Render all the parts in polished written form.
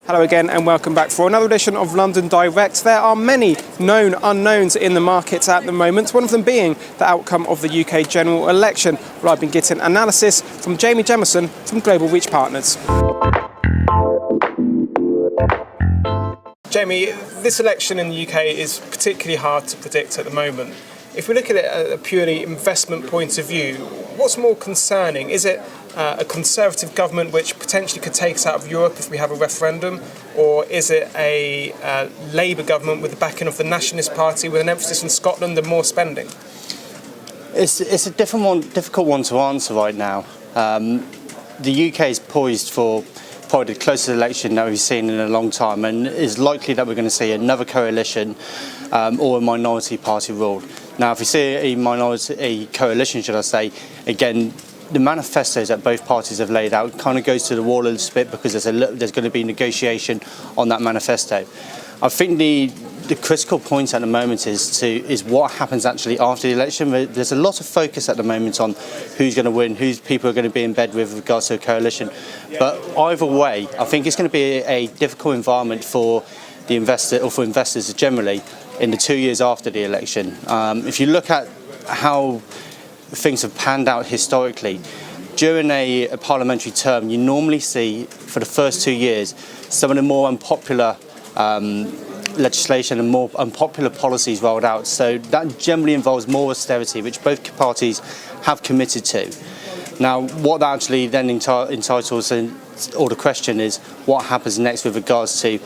Hello again and welcome back for another edition of London Direct. There are many known unknowns in the markets at the moment, one of them being the outcome of the UK general election, where I've been getting analysis from Jemmeson from Global Reach Partners. Jamie, this election in the UK is particularly hard to predict at the moment. If we look at it at a purely investment point of view, what's more concerning? Is it a Conservative government which potentially could take us out of Europe if we have a referendum, or is it a Labour government with the backing of the Nationalist Party with an emphasis on Scotland and more spending? It's a difficult one to answer right now. The UK is poised for probably the closest election that we've seen in a long time, and it's likely that we're going to see another coalition or a minority party rule. Now, if we see a coalition, should I say, again, the manifestos that both parties have laid out kind of goes to the wall a little bit because there's going to be negotiation on that manifesto. I think the critical point at the moment is what happens actually after the election. There's a lot of focus at the moment on who's going to win, who's people are going to be in bed with regards to a coalition. But either way, I think it's going to be a difficult environment for the investor or for investors generally in the 2 years after the election. If you look at how things have panned out historically, during a parliamentary term, you normally see for the first 2 years some of the more unpopular legislation and more unpopular policies rolled out. So that generally involves more austerity, which both parties have committed to. Now, what that actually then entitles, or the question is, what happens next with regards to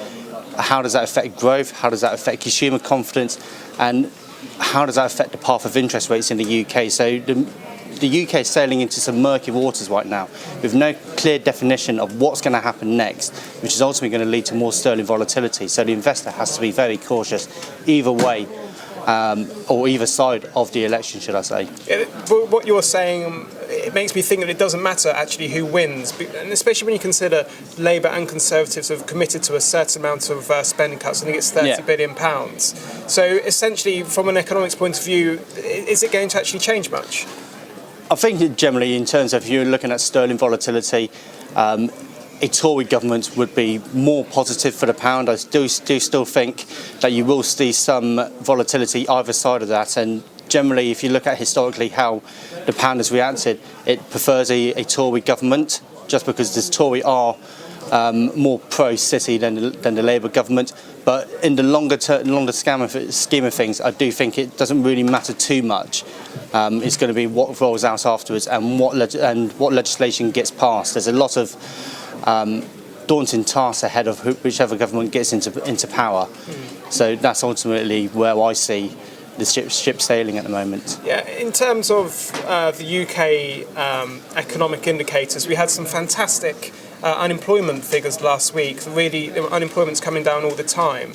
how does that affect growth, how does that affect consumer confidence, and how does that affect the path of interest rates in the UK? So the UK is sailing into some murky waters right now with no clear definition of what's going to happen next, which is ultimately going to lead to more sterling volatility. So the investor has to be very cautious either way or either side of the election, should I say. Yeah, what you're saying, it makes me think that it doesn't matter actually who wins, and especially when you consider Labour and Conservatives have committed to a certain amount of spending cuts. I think it's £30 billion. So essentially, from an economics point of view, is it going to actually change much? I think that generally, in terms of if you're looking at sterling volatility, a Tory government would be more positive for the pound. I do still think that you will see some volatility either side of that. And generally, if you look at historically how the pound has reacted, it prefers a Tory government, just because the Tory are more pro-city than the Labour government. But in the longer scheme of things, I do think it doesn't really matter too much. It's going to be what rolls out afterwards and what legislation gets passed. There's a lot of daunting tasks ahead of whichever government gets into power. So that's ultimately where I see the ship sailing at the moment. Yeah, in terms of the UK economic indicators, we had some fantastic unemployment figures last week. Really, unemployment's coming down all the time.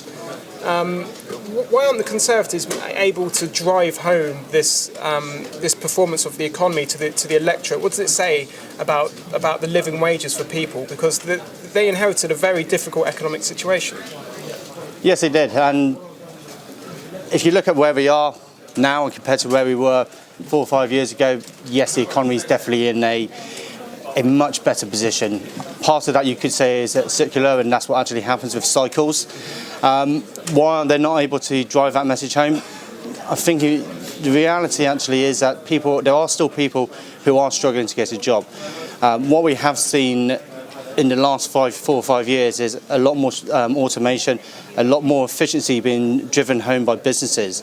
Why aren't the Conservatives able to drive home this performance of the economy to the electorate? What does it say about the living wages for people? Because they inherited a very difficult economic situation. Yes, they did. And if you look at where we are now and compared to where we were 4 or 5 years ago, yes, the economy is definitely in a much better position. Part of that you could say is circular, and that's what actually happens with cycles. Why aren't they not able to drive that message home? I think the reality actually is that there are still people who are struggling to get a job. What we have seen in the last 4 or 5 years is a lot more automation, a lot more efficiency being driven home by businesses.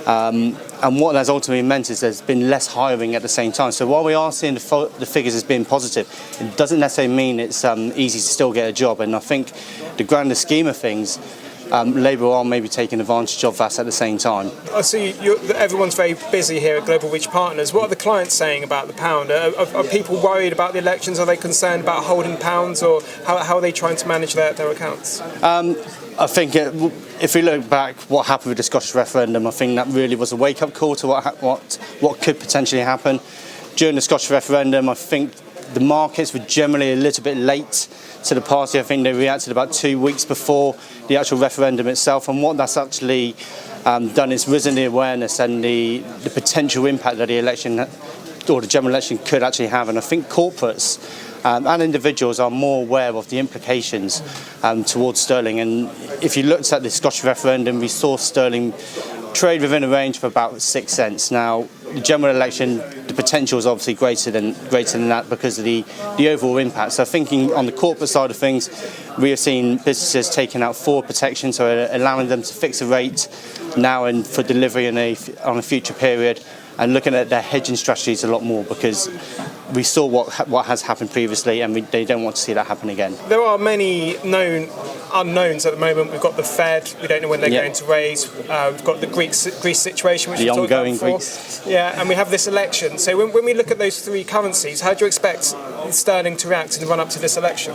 And what that's ultimately meant is there's been less hiring at the same time. So while we are seeing the figures as being positive, it doesn't necessarily mean it's easy to still get a job. And I think the grander scheme of things, Labour are maybe taking advantage of that at the same time. I see everyone's very busy here at Global Reach Partners. What are the clients saying about the pound? Are people worried about the elections? Are they concerned about holding pounds, or how are they trying to manage their accounts? I think if we look back, what happened with the Scottish referendum, I think that really was a wake-up call to what could potentially happen. During the Scottish referendum, I think the markets were generally a little bit late to the party. I think they reacted about 2 weeks before the actual referendum itself, and what that's actually done is risen the awareness and the potential impact that the election or the general election could actually have. And I think corporates and individuals are more aware of the implications towards sterling. And if you looked at the Scottish referendum, we saw sterling trade within a range of about 6 cents. Now, the general election, the potential is obviously greater than that because of the overall impact. So thinking on the corporate side of things, we have seen businesses taking out forward protection, so allowing them to fix a rate now and for delivery on a future period, and looking at their hedging strategies a lot more because we saw what has happened previously, and they don't want to see that happen again. There are many known unknowns at the moment. We've got the Fed. We don't know when they're going to raise. We've got the Greece situation, which the we talked about ongoing before. Greece. Yeah, and we have this election. So when we look at those three currencies, how do you expect sterling to react in the run up to this election?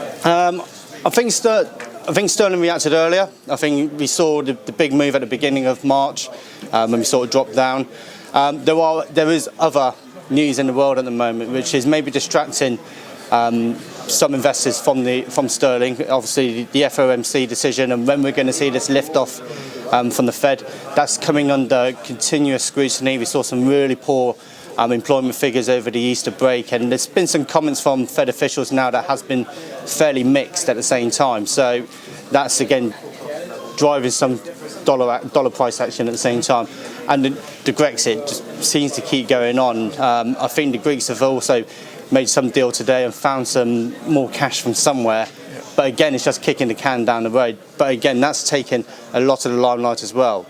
I think sterling reacted earlier. I think we saw the big move at the beginning of March when we sort of dropped down. There is other news in the world at the moment which is maybe distracting some investors from sterling. Obviously the FOMC decision and when we're going to see this lift off from the Fed, that's coming under continuous scrutiny. We saw some really poor employment figures over the Easter break, and there's been some comments from Fed officials now that has been fairly mixed at the same time. So that's again driving some dollar price action at the same time. And the Brexit just seems to keep going on. I think the Greeks have also made some deal today and found some more cash from somewhere. But again, it's just kicking the can down the road. But again, that's taken a lot of the limelight as well.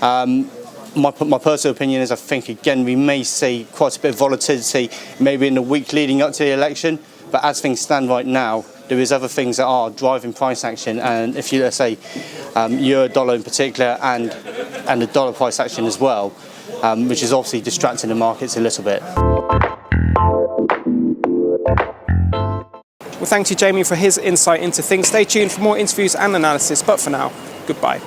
My personal opinion is I think, again, we may see quite a bit of volatility maybe in the week leading up to the election. But as things stand right now, there is other things that are driving price action. And if you, let's say, euro dollar in particular and the dollar price action as well, which is obviously distracting the markets a little bit. Well, thank you, Jamie, for his insight into things. Stay tuned for more interviews and analysis. But for now, goodbye.